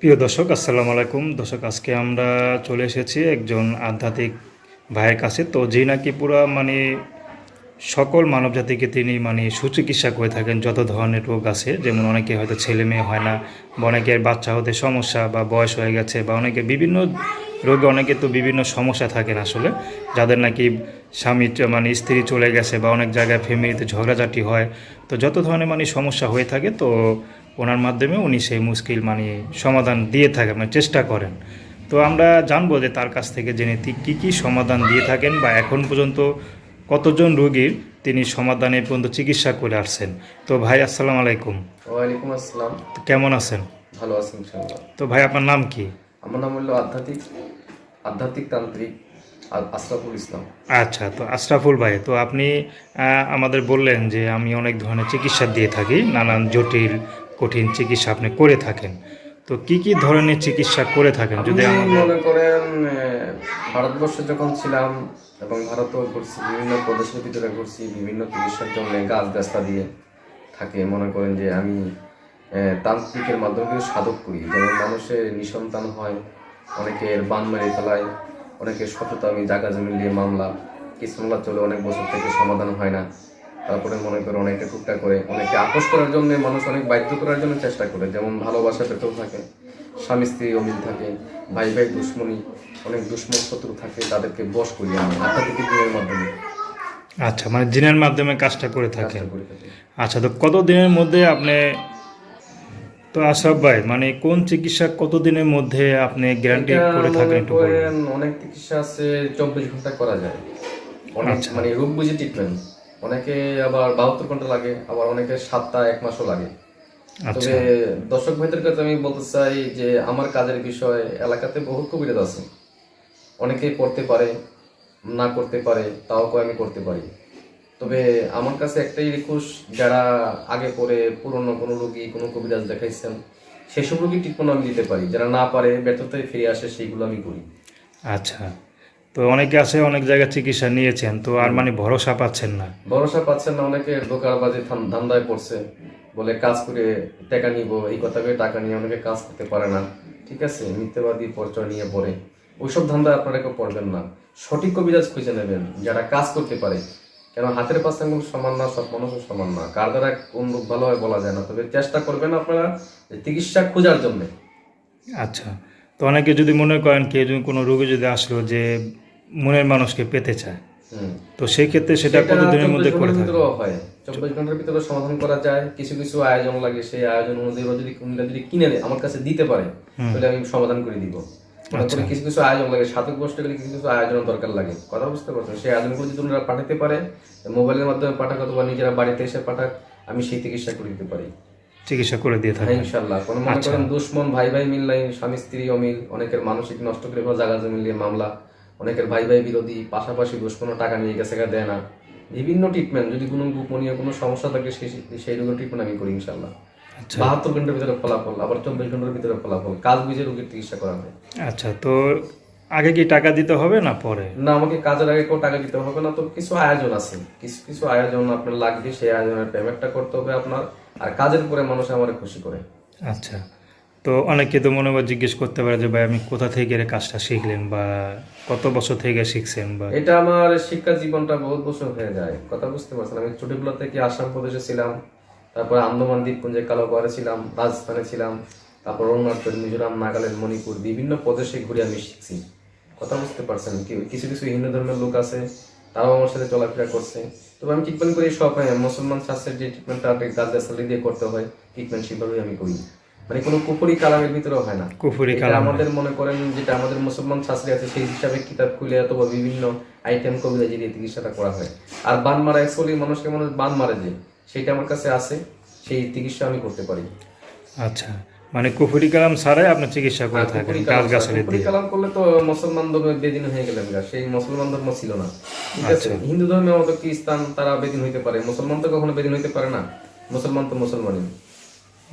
প্রিয় দর্শক, আসসালামু আলাইকুম। দর্শক, আজকে আমরা চলে এসেছি একজন আধ্যাত্মিক ভাইয়ের কাছে। তো যে নাকি পুরা সকল মানবজাতিকে তিনি সুচিকিৎসা করে থাকেন। যত ধরনের রোগ আছে, যেমন অনেকে হয়তো ছেলে মেয়ে হয় না, বা অনেকের বাচ্চা হতে সমস্যা, বা বয়স হয়ে গেছে, বা অনেকের বিভিন্ন রোগে অনেকে তো বিভিন্ন সমস্যা থাকেন আসলে, যাদের নাকি স্বামী স্ত্রী চলে গেছে, বা অনেক জায়গায় ফ্যামিলিতে ঝগড়াঝাটি হয়। তো যত ধরনের সমস্যা হয়ে থাকে, তো ওনার মাধ্যমে উনি সেই মুশকিল সমাধান দিয়ে থাকেন, চেষ্টা করেন। তো আমরা জানবো যে তার কাছ থেকে জেনে কী কী সমাধান দিয়ে থাকেন, বা এখন পর্যন্ত কতজন রোগীর তিনি সমাধানে পর্যন্ত চিকিৎসা করে আসছেন। তো ভাই, আসসালামু আলাইকুম। ওয়ালাইকুম আসসালাম। তো কেমন আছেন? ভালো আছি ইনশাআল্লাহ। তো ভাই, আপনার নাম কি? আমার নাম হলো আধ্যাত্মিক আধ্যাত্মিক তান্ত্রিক আশরাফুল ইসলাম। আচ্ছা, তো আশরাফুল ভাই, তো আপনি আমাদের বললেন যে আমি অনেক ধরনের চিকিৎসা দিয়ে থাকি, নানান জটিল কঠিন চিকিৎসা আপনি করে থাকেন। তো কি কি ধরনের চিকিৎসা করে থাকেন আমি যদি আমাদের... মনে করেন ভারতবর্ষে যখন ছিলাম এবং ভারতও ঘুরছি, বিভিন্ন প্রদেশের ভিতরে ঘুরছি, বিভিন্ন চিকিৎসার জন্য গাছগাছলা দিয়ে থাকে। মনে করেন যে আমি তান্ত্রিকের মাধ্যমে কিন্তু সাধক করি। যেমন মানুষের নিঃসন্তান হয়, অনেকের বান মেরে ফেলায়, অনেকের সততা আমি জায়গা জমি নিয়ে মামলা কেস মামলা চলে অনেক বছর থেকে সমাধান হয় না। তারপরে মনে করে অনেকে টুকটা করে, অনেকে আপোষ করার জন্য মানুষ অনেক বাধ্য করার জন্য চেষ্টা করে। যেমন ভালোবাসা পেতেও থাকে, স্বামী স্ত্রী অমিল থাকে, ভাই ভাই দুশ্মনী, অনেক দুশ্মন শত্রু থাকে, তাদেরকে বশ করি আমি আধ্যাত্মিক দিনের মাধ্যমে আচ্ছা, জিনের মাধ্যমে কাজটা করে থাকেন। কাজটা করে থাকি। আচ্ছা, তো কত দিনের মধ্যে আপনি... তো আশরাফ ভাই, কোন চিকিৎসা কত দিনের মধ্যে আপনি গ্যারান্টি এটা করে থাকেন মনে একটু বলবেন? করেন অনেক চিকিৎসা আছে 24 ঘন্টা করা যায়। অনেক আচ্ছা, রোগ বুঝে ট্রিটমেন্ট। অনেকে আবার 72 ঘন্টা লাগে, আবার অনেকে 7টা 1 মাসও লাগে। আচ্ছা, তবে দর্শক ভাইদের কাছে আমি বলতে চাই যে আমার কাজের বিষয় এলাকাতে বহুত কবিরাজ আছে। অনেকেই করতে পারে, না করতে পারে, তাও কয় আমি করতে পারি। তবে আমার কাছে একটাই রিকোয়েস্ট, যারা আগে পরে পুরনো কোনো রোগী কোনো কবিরাজ দেখাইছেন, সেসব রোগী ট্রিটমেন্ট আমি দিতে পারি। যারা না পারে, ব্যর্থতায় ফিরে আসে, সেইগুলো আমি করি। আচ্ছা। তো অনেকে আছে, অনেক জায়গায় চিকিৎসা নিয়েছেন, তো আর ভরসা পাচ্ছেন না। ভরসা পাচ্ছেন না, অনেকে দোকানবাজি ধান্দায় পড়ছে, বলে কাজ করে টাকা নিব, এই কথা করে টাকা নিয়ে অনেকে কাজ করতে পারে না। ঠিক আছে, মিথ্যাবাদী পরিচয় নিয়ে পড়ে। ওইসব ধান্দায় আপনারা কেউ পড়বেন না। সঠিক কবিরাজ খুঁজে নেবেন যারা কাজ করতে পারে। কেন হাতের পাশে আঙুল সমান না, সব মানুষের সমান না, কার দ্বারা কোন রোগ ভালো হয় বলা যায় না। তবে চেষ্টা করবেন আপনারা চিকিৎসা খোঁজার জন্য। আচ্ছা, তো অনেকে যদি মনে করেন, কেউ যদি কোনো রোগী যদি আসলো যে মনের মানুষকে পেতে চায়, তো সেই ক্ষেত্রে সেটা সেটা কতদিনের 24 মধ্যে করে ঘন্টার থাকে? ভিতরেও হয়। 24 ঘন্টার ভিতরে সমাধান করা যায়। কিছু কিছু আয়োজন লাগে, সেই আয়োজন অনুযায়ী ওরা যদি কোনটা যদি কিনে নেয়, আমার কাছে দিতে পারে, তাহলে আমি সমাধান করে দিব। মনে করি কিছু কিছু আয়োজন লাগে, সাধক বসতে গেলে কিছু কিছু আয়োজনের দরকার লাগে। কথা বুঝতে পারছেন? সেই আয়োজনগুলো যদি ওনারা পাঠাতে পারে, মোবাইলের মাধ্যমে পাঠাক অথবা নিজেরা বাড়িতে এসে পাঠাক, আমি সেই চিকিৎসা করে দিতে পারি। চিকিৎসা করে দিয়ে হ্যাঁ, থাকেন? ইনশাল্লাহ। কোনো মনে আচ্ছা, করেন দুশ্মন ভাই ভাই মিল নাই, স্বামী স্ত্রী অমিল, অনেকের মানসিক নষ্ট করে ফেলা, জায়গা জমি নিয়ে মামলা, অনেকের ভাই ভাই বিরোধী, পাশাপাশি দুশ্মন টাকা নিয়ে গেছে, দেয় না। বিভিন্ন ট্রিটমেন্ট, যদি কোনো গোপনীয় কোনো সমস্যা থাকে, সেই রোগের ট্রিটমেন্ট আমি করি ইনশাল্লাহ। আচ্ছা, 72 ঘন্টার ভিতরে ফলাফল, আবার 24 ঘন্টার ভিতরে ফলাফল। কাজ বুঝে রোগীর চিকিৎসা করা হয়। আচ্ছা। তো আগে কি টাকা দিতে হবে না পরে? না, আমাকে কাজের আগে কেউ টাকা দিতে হবে না। তো কিছু আয়োজন আছে, কিছু কিছু আয়োজন আপনার লাগবে, সেই আয়োজনের পেমেন্টটা করতে হবে আপনার। আর কাজের পরে মানুষ আমার খুশি করে। আচ্ছা, তো অনেকে তো মনে হয় জিজ্ঞেস করতে পারে যে ভাই, আমি কোথা থেকে এর কাজটা শিখলেন, বা কত বছর থেকে শিখছেন, বা... এটা আমার শিক্ষা জীবনটা বহুত বছর হয়ে যায়। কথা বুঝতে পারছেন? আমি ছোটবেলা থেকে আসাম প্রদেশে ছিলাম, তারপর আন্দামান দ্বীপপুঞ্জে কালোপাড়ে ছিলাম, রাজস্থানে ছিলাম, তারপর অরুণাচল, মিজোরাম, নাগাল্যান্ড, মণিপুর, বিভিন্ন প্রদেশে ঘুরে আমি শিখছি। কথা বুঝতে পারছেন? কিছু কিছু হিন্দু ধর্মের লোক আছে, তারাও আমার সাথে চলাফেরা করছে। তবে আমি ট্রিটমেন্ট করি সব মুসলমান শাস্ত্রের যে ট্রিটমেন্টটা গাছ গাছালি দিয়ে করতে হয়, ট্রিটমেন্ট সেভাবেই আমি করি। কোনো কুফরি কালামের ভিতরেও হয় না। কুফরি এটা কালাম নাই? আমাদের মনে করেন যেটা আমাদের মুসলমান শাস্ত্রে আছে, সেই হিসাবে কিতাব খুলে অথবা বিভিন্ন আইটেম কবিরাজি দিয়ে চিকিৎসাটা করা হয়। আর বান মারা, অ্যাকচুয়ালি মানুষকে মানুষ বান মারে যে, সেইটা আমার কাছে আছে, সেই চিকিৎসা আমি করতে পারি। আচ্ছা, কুফরি কালাম ছাড়াই আপনি চিকিৎসা করে থাকেন কুফরি গাছ কালাম ছাড়া, গাছালি কুফরি দিয়ে? কালাম করলে তো মুসলমান ধর্মে বেদিন হয়ে গেলেন গা, সেই মুসলমান ধর্ম ছিল না। ঠিক আছে, আচ্ছা, হিন্দু ধর্মের মতো খ্রিস্টান তারা বেদিন হইতে পারে, মুসলমান তো কখনো বেদিন হইতে পারে না। মুসলমান তো মুসলমানই।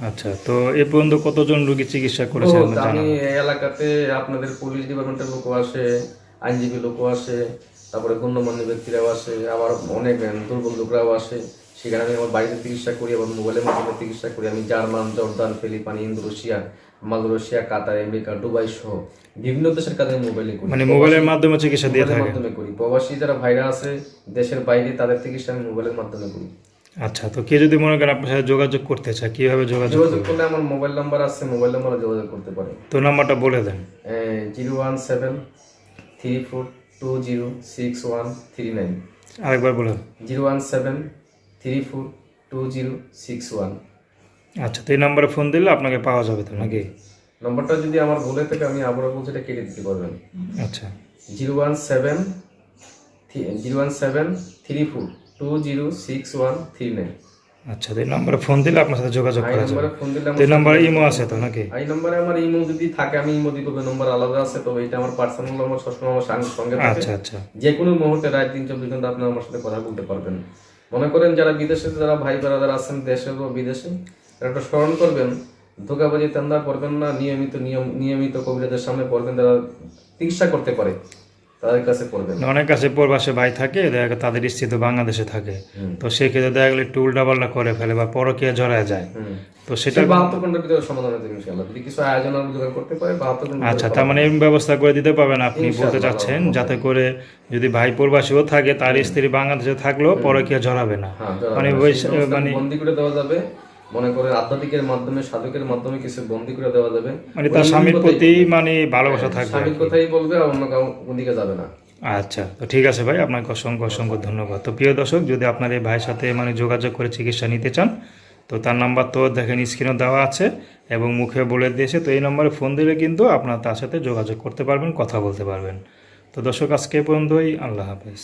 আচ্ছা। তো এ পর্যন্ত কতজন রোগী চিকিৎসা করেছেন বহুত। আপনার আমি জানানো? এই এলাকাতে আপনাদের পুলিশ ডিপার্টমেন্টের লোকও আসে, আইনজীবী লোকও আসে, তারপরে গণ্যমান্য ব্যক্তিরাও আসে, আবার অনেক দুর্বল লোকরাও আসে। সেখানে আমি আমার বাড়িতে চিকিৎসা করি, আবার মোবাইলের মাধ্যমে চিকিৎসা করি। আমি German, Jordan, Philippine, Indonesia, Malaysia, Qatar, America, Dubai সহ বিভিন্ন দেশের কাজে মোবাইলে করি। মানে মোবাইলের মাধ্যমে চিকিৎসা দিয়ে মোবাইলের থাকে। মাধ্যমে করি। প্রবাসী যারা ভাইরা আছে দেশের বাইরে, তাদের চিকিৎসা আমি মোবাইলের মাধ্যমে করি। আচ্ছা, তো কে যদি মনে করেন আপনার সাথে যোগাযোগ করতে চায় কিভাবে যোগাযোগ যোগাযোগ করবে? করলে আমার মোবাইল নাম্বার আছে, মোবাইল নাম্বারে যোগাযোগ করতে পারে। তো নাম্বারটা বলে দেন। 01734206139। আরেকবার বলে। 017342061। আচ্ছা, তো এই নাম্বারে ফোন দিলে আপনাকে পাওয়া যাবে তো নাকি? নম্বরটা যদি আমার ভুলে থাকে আমি আবারও বলছি, এটা কেটে দিতে পারবেন। আচ্ছা, 01734206139। আচ্ছা, তো এই নাম্বারে ফোন দিলে আপনার সাথে যোগাযোগ এই করা যাবে। নম্বরে ফোন দিলে তো এই নাম্বারে ইমো আছে তো নাকি? এই নম্বরে আমার ইমো যদি থাকে আমি ইমো দিব, নম্বর আলাদা আছে, তবে এটা আমার পার্সোনাল নম্বর, সবসময় আমার সঙ্গে থাকে। আচ্ছা, আচ্ছা, যে কোনো মুহূর্তে রাত 3-24 ঘন্টা আপনি আমার সাথে কথা বলতে পারবেন। মনে করেন যারা বিদেশে, যারা ভাই বেড়াদার আছেন দেশে বা বিদেশে, তারা একটা স্মরণ করবেন, ধোকাবাজি তান্দা করবেন না, নিয়মিত কবিরাজের সামনে পড়বেন, যারা চিকিৎসা করতে পারে তাদের কাছে পড়বেন। অনেক কাছে প্রবাসে ভাই থাকে, দেখা গেলো তাদের স্ত্রী তো বাংলাদেশে থাকে, তো সেক্ষেত্রে দেখা গেলো একটু উল্টাপাল্টা করে ফেলে বা পরকীয়া জড়ায় যায়, তো সেটা 72 ঘন্টার ভিতরে সমাধান হয়ে যাবে ইনশাআল্লাহ, যদি কিছু আয়োজন আর জোগাড় করতে পারে 72 ঘন্টা। আচ্ছা, তার মানে এই ব্যবস্থা করে দিতে পারবেন আপনি বলতে চাচ্ছেন, যাতে করে যদি ভাই প্রবাসীও থাকে তার স্ত্রী বাংলাদেশে থাকলেও পরকীয়া জড়াবে না। মানে মানে বন্দি করে দেওয়া যাবে, মনে করেন আধ্যাত্মিকের মাধ্যমে, সাধকের মাধ্যমে কিছু বন্দি করে দেওয়া যাবে, মানে তার স্বামীর প্রতি মানে ভালোবাসা থাকবে। স্বামীর কথাই বলবে আর অন্য কোন দিকে যাবে না। আচ্ছা, তো ঠিক আছে ভাই, আপনাকে অসংখ্য অসংখ্য ধন্যবাদ। তো প্রিয় দর্শক, যদি আপনার এই ভাইয়ের সাথে মানে যোগাযোগ করে চিকিৎসা নিতে চান, তো তার নাম্বার তো দেখেন স্ক্রিনে দেওয়া আছে এবং মুখে বলে দিয়েছে, তো এই নম্বরে ফোন দিলে কিন্তু আপনার তার সাথে যোগাযোগ করতে পারবেন, কথা বলতে পারবেন। তো দর্শক, আজকে পর্যন্তই। আল্লাহ হাফেজ।